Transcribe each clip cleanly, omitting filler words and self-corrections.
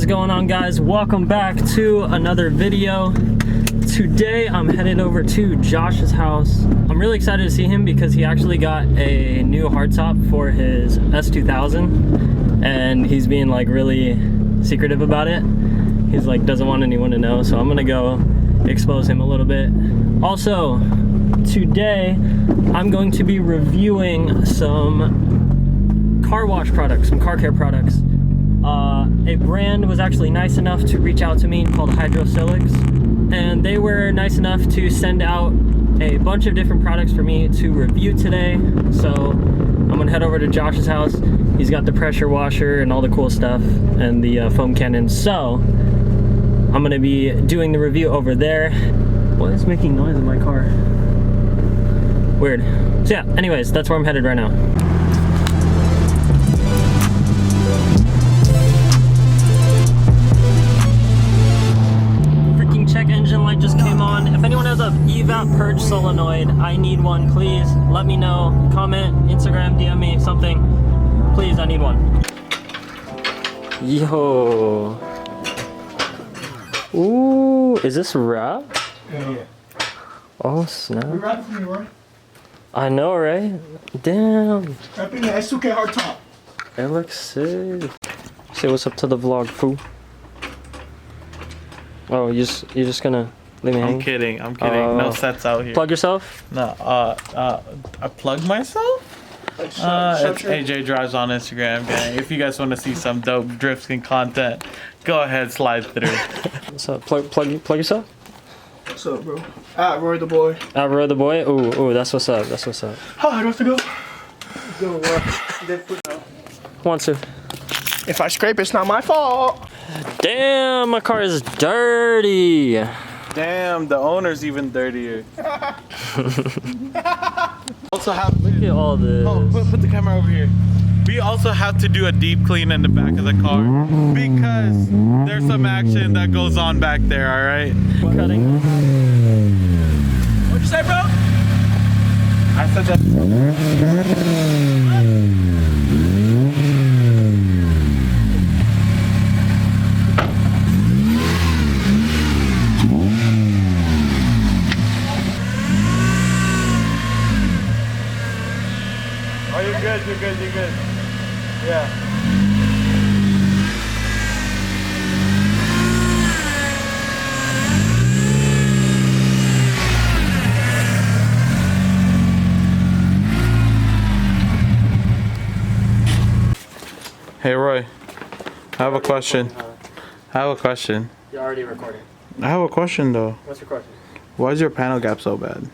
is going on, guys? Welcome back to another video. Today I'm headed over to Josh's house. I'm really excited to see him because he actually got a new hardtop for his S2000 and he's being like really secretive about it. He's like doesn't want anyone to know, so I'm gonna go expose him a little bit. Also, today I'm going to be reviewing some car wash products, some car care products. A brand was actually nice enough to reach out to me called Hydrosilics, and they were nice enough to send out a bunch of different products for me to review today. So I'm gonna head over to Josh's house. He's got the pressure washer and all the cool stuff and the foam cannon. So I'm gonna be doing the review over there. What is making noise in my car? Weird. So yeah, anyways, that's where I'm headed right now. Check engine light just came on. If anyone has a evap purge solenoid, I need one. Please let me know. Comment, Instagram, DM me, something. Please, I need one. Yo. Ooh, is this wrap? Yeah. Oh snap. We wrapped for me, right? I know, right? Damn. Wrapping the S2K hardtop. It looks sick. Say what's up to the vlog, fool. Oh, you're just gonna leave me hanging? I'm kidding. No sets out here. Plug yourself? No, I plug myself? It's AJ Drives on Instagram, gang. If you guys want to see some dope drifting content, go ahead, slide through. What's up? Plug yourself? What's up, bro? At RoyTheBoy. At RoyTheBoy? Ooh, that's what's up. That's what's up. Hi, do I have to go? Want to? If I scrape, it's not my fault. Damn, my car is dirty. Damn, the owner's even dirtier. Also have Look at all this. Oh, put the camera over here. We also have to do a deep clean in the back of the car because there's some action that goes on back there, all right? Cutting. What'd you say, bro? I said that. Oh, you're good. Yeah. Hey, Roy. I have a question. You're already recording. I have a question, though. What's your question? Why is your panel gap so bad?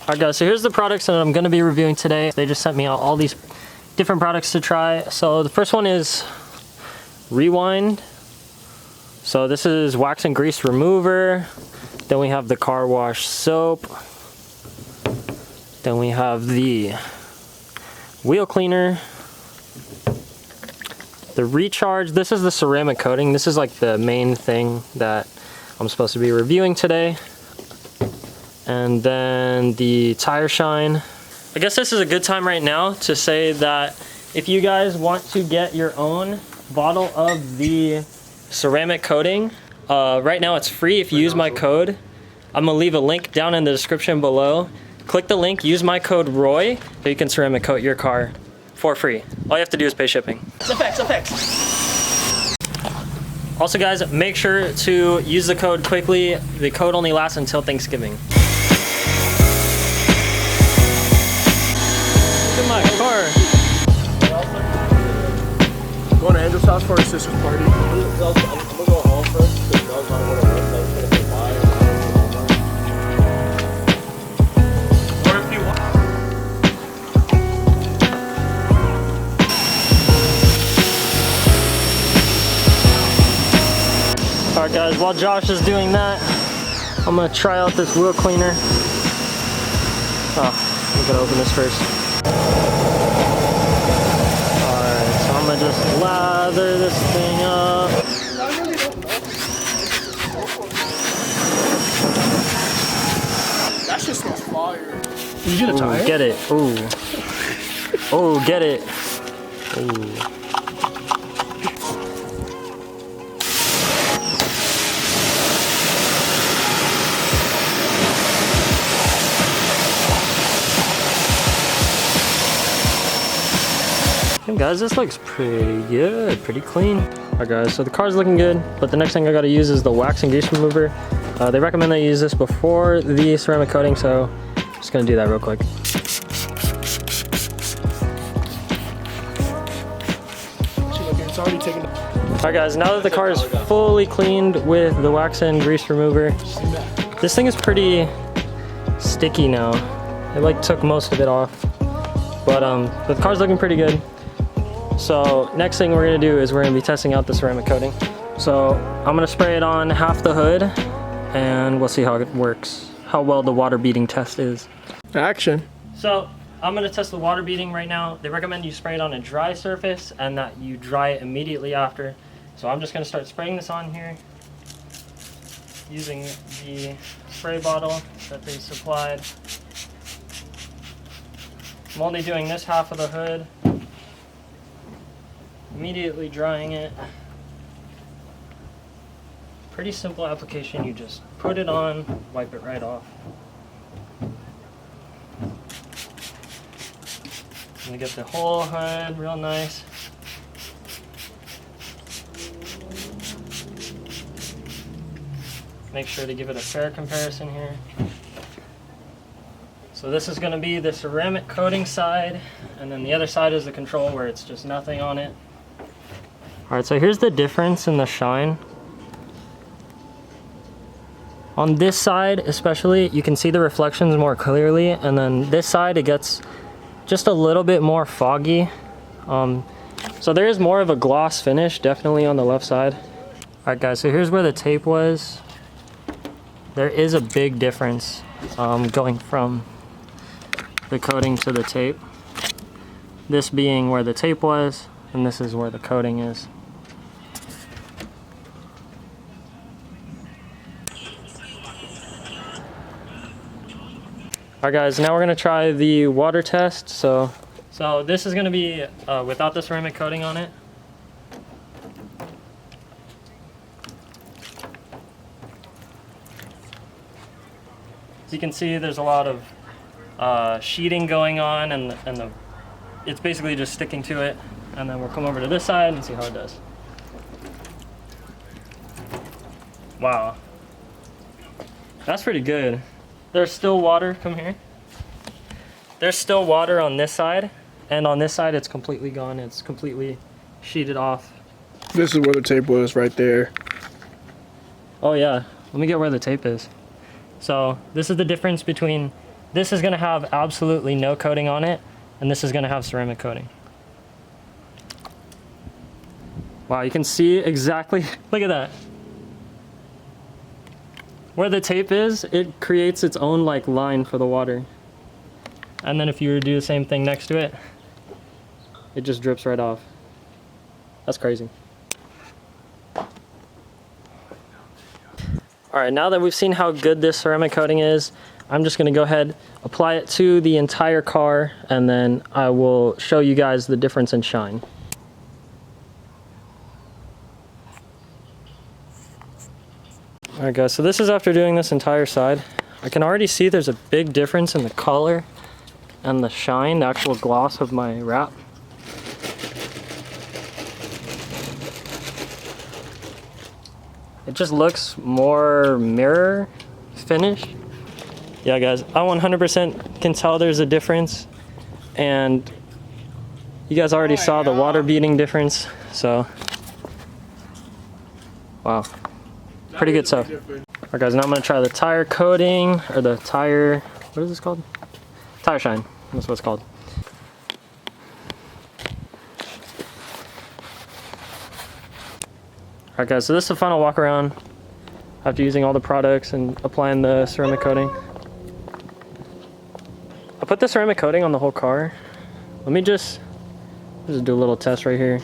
Alright guys, so here's the products that I'm going to be reviewing today. They just sent me out all these different products to try. So the first one is Rewind. So this is wax and grease remover. Then we have the car wash soap. Then we have the wheel cleaner. The recharge. This is the ceramic coating. This is like the main thing that I'm supposed to be reviewing today. And then the tire shine. I guess this is a good time right now to say that if you guys want to get your own bottle of the ceramic coating, right now it's free if you use my code. I'm gonna leave a link down in the description below. Click the link, use my code ROY, so you can ceramic coat your car for free. All you have to do is pay shipping. FX. Also guys, make sure to use the code quickly. The code only lasts until Thanksgiving. Look at my car. Going to Angel's house for his sister's party. I'm gonna go home first because I was not going to work, so I was going to say bye. Or if you want. while Josh is doing that, I'm gonna try out this wheel cleaner. Oh, we gotta open this first. Alright, so I'm gonna just lather this thing up. That shit smells fire. Did you get a tire? Get it. Ooh. Oh, get it. Ooh. Hey guys, this looks pretty good, pretty clean. Alright guys, so the car's looking good, but the next thing I gotta use is the wax and grease remover. They recommend that you use this before the ceramic coating, so I'm just gonna do that real quick. It's already taken. Alright guys, now that the car is fully cleaned with the wax and grease remover, this thing is pretty sticky now. It like took most of it off, but the car's looking pretty good. So next thing we're gonna do is we're gonna be testing out the ceramic coating. So I'm gonna spray it on half the hood and we'll see how it works, how well the water beading test is. Action. So I'm gonna test the water beading right now. They recommend you spray it on a dry surface and that you dry it immediately after. So I'm just gonna start spraying this on here using the spray bottle that they supplied. I'm only doing this half of the hood. Immediately drying it. Pretty simple application, you just put it on, wipe it right off. I'm gonna get the whole hood real nice. Make sure to give it a fair comparison here. So this is gonna be the ceramic coating side, and then the other side is the control where it's just nothing on it. Alright, so here's the difference in the shine. On this side especially, you can see the reflections more clearly, and then this side it gets just a little bit more foggy. So there is more of a gloss finish, definitely on the left side. Alright guys, so here's where the tape was. There is a big difference going from the coating to the tape. This being where the tape was, and this is where the coating is. Alright guys, now we're gonna try the water test. So this is gonna be without the ceramic coating on it. As you can see, there's a lot of sheeting going on, and it's basically just sticking to it. And then we'll come over to this side and see how it does. Wow, that's pretty good. There's still water, come here. There's still water on this side, and on this side it's completely gone. It's completely sheeted off. This is where the tape was, right there. Oh yeah, let me get where the tape is. So this is the difference between, this is gonna have absolutely no coating on it, and this is gonna have ceramic coating. Wow, you can see exactly, look at that. Where the tape is, it creates its own like line for the water. And then if you were to do the same thing next to it, it just drips right off. That's crazy. Alright, now that we've seen how good this ceramic coating is, I'm just gonna go ahead, apply it to the entire car, and then I will show you guys the difference in shine. Alright guys, so this is after doing this entire side. I can already see there's a big difference in the color and the shine, the actual gloss of my wrap. It just looks more mirror finish. Yeah guys, I 100% can tell there's a difference, and you guys already saw the water beading difference, so wow. Pretty good stuff. Alright guys, now I'm going to try the tire coating, or the tire, what is this called? Tire shine, that's what it's called. Alright guys, so this is the final walk around. after using all the products and applying the ceramic coating. I put the ceramic coating on the whole car. Let me just do a little test right here.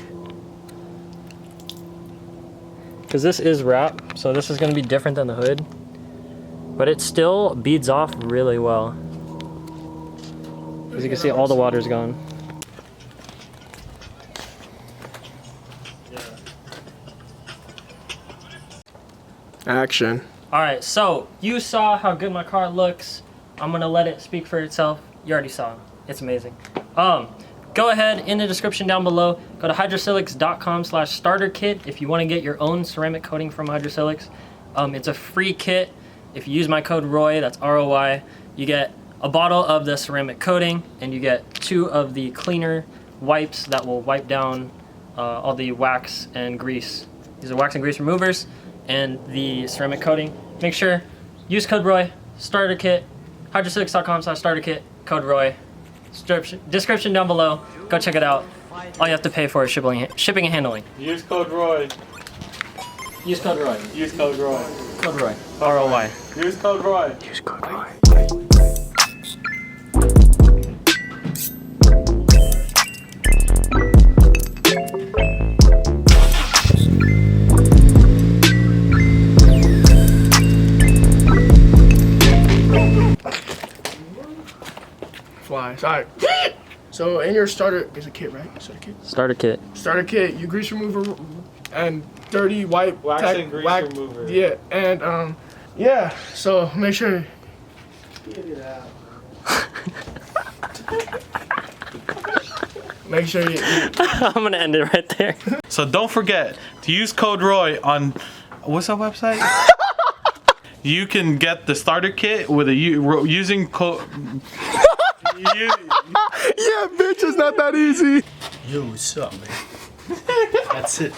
Because this is wrap, so this is going to be different than the hood. But it still beads off really well. As you can see, all the water's gone. Action. Alright, so you saw how good my car looks. I'm gonna let it speak for itself. You already saw. It's amazing. Go ahead in the description down below. Go to hydrosilics.com/starter kit if you want to get your own ceramic coating from Hydrosilics. It's a free kit. If you use my code ROY, that's ROY, you get a bottle of the ceramic coating and you get 2 of the cleaner wipes that will wipe down all the wax and grease. These are wax and grease removers and the ceramic coating. Make sure, use code ROY, starter kit, hydrosilics.com/starter kit, code ROY. Description down below. Go check it out. All you have to pay for is shipping and handling. Use code ROY. Use code ROY. Use code ROY. Code ROY. ROY. Use code ROY. Use code ROY. Flies. Alright. So in your starter is a kit, right? Starter kit. Starter kit. Starter kit. You grease remover and dirty white Wax and grease remover. Yeah, and yeah. So make sure. Make sure you. I'm gonna end it right there. So don't forget to use code ROY on what's our website? You can get the starter kit with using code. Yeah, bitch, it's not that easy. Yo, what's up, man? That's it.